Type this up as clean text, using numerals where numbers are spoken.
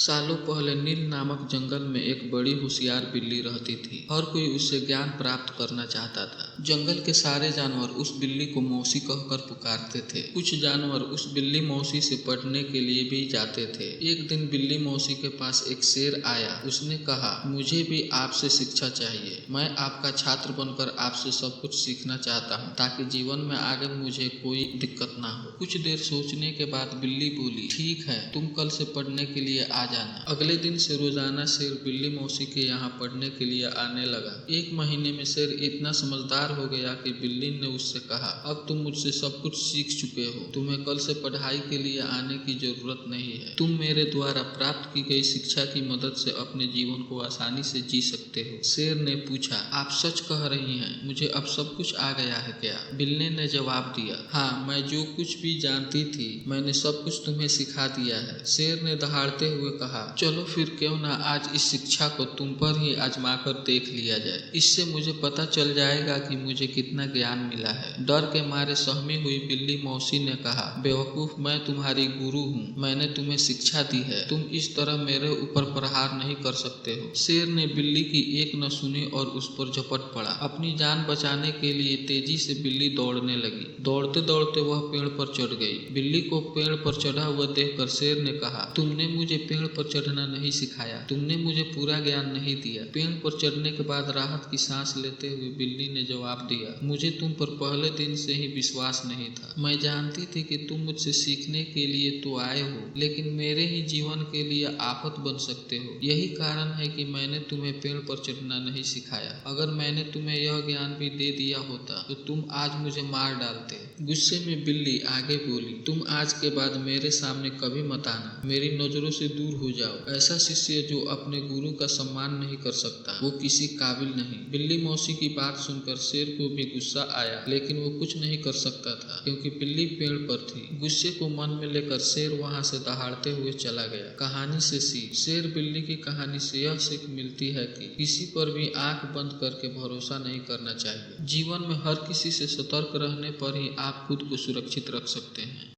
सालों पहले नील नामक जंगल में एक बड़ी होशियार बिल्ली रहती थी। हर कोई उससे ज्ञान प्राप्त करना चाहता था। जंगल के सारे जानवर उस बिल्ली को मौसी कहकर पुकारते थे। कुछ जानवर उस बिल्ली मौसी से पढ़ने के लिए भी जाते थे। एक दिन बिल्ली मौसी के पास एक शेर आया। उसने कहा, मुझे भी आपसे शिक्षा चाहिए। मैं आपका छात्र बनकर आपसे सब कुछ सीखना चाहता हूँ ताकि जीवन में आगे मुझे कोई दिक्कत ना हो। कुछ देर सोचने के बाद बिल्ली बोली, ठीक है, तुम कल से पढ़ने के लिए आ जाना। अगले दिन से रोजाना शेर बिल्ली मौसी के यहाँ पढ़ने के लिए आने लगा। एक महीने में शेर इतना समझदार हो गया कि बिल्ली ने उससे कहा, अब तुम मुझसे सब कुछ सीख चुके हो, तुम्हें कल से पढ़ाई के लिए आने की जरूरत नहीं है। तुम मेरे द्वारा प्राप्त की गई शिक्षा की मदद से अपने जीवन को आसानी से जी सकते हो। शेर ने पूछा, आप सच कह रही हैं? मुझे अब सब कुछ आ गया है क्या? बिल्ली ने जवाब दिया, हाँ, मैं जो कुछ भी जानती थी मैंने सब कुछ तुम्हें सिखा दिया है। शेर ने दहाड़ते हुए कहा, चलो फिर क्यों ना आज इस शिक्षा को तुम पर ही आजमा कर देख लिया जाए। इससे मुझे पता चल जाएगा कि मुझे कितना ज्ञान मिला है। डर के मारे सहमी हुई बिल्ली मौसी ने कहा, बेवकूफ, मैं तुम्हारी गुरु हूँ, मैंने तुम्हें शिक्षा दी है, तुम इस तरह मेरे ऊपर प्रहार नहीं कर सकते हो। शेर ने बिल्ली की एक न सुनी और उस पर झपट पड़ा। अपनी जान बचाने के लिए तेजी से बिल्ली दौड़ने लगी। दौड़ते दौड़ते वह पेड़ पर चढ़ गई। बिल्ली को पेड़ पर चढ़ा हुआ देखकर शेर ने कहा, तुमने मुझे पेड़ पर चढ़ना नहीं सिखाया, तुमने मुझे पूरा ज्ञान नहीं दिया। पेड़ पर चढ़ने के बाद राहत की सांस लेते हुए बिल्ली ने जवाब दिया, मुझे तुम पर पहले दिन से ही विश्वास नहीं था। मैं जानती थी कि तुम मुझसे सीखने के लिए तो आए हो, लेकिन मेरे ही जीवन के लिए आफत बन सकते हो। यही कारण है कि मैंने तुम्हें पेड़ पर चढ़ना नहीं सिखाया। अगर मैंने तुम्हें यह ज्ञान भी दे दिया होता तो तुम आज मुझे मार डालते। गुस्से में बिल्ली आगे बोली, तुम आज के बाद मेरे सामने कभी मत आना, मेरी नजरों से दूर हो जाओ। ऐसा शिष्य जो अपने गुरु का सम्मान नहीं कर सकता वो किसी काबिल नहीं। बिल्ली मौसी की बात सुनकर शेर को भी गुस्सा आया, लेकिन वो कुछ नहीं कर सकता था क्योंकि बिल्ली पेड़ पर थी। गुस्से को मन में लेकर शेर वहाँ से दहाड़ते हुए चला गया। कहानी से सीख। शेर बिल्ली की कहानी से यह सीख मिलती है कि किसी पर भी आंख बंद करके भरोसा नहीं करना चाहिए। जीवन में हर किसी से सतर्क रहने पर ही आप खुद को सुरक्षित रख सकते हैं।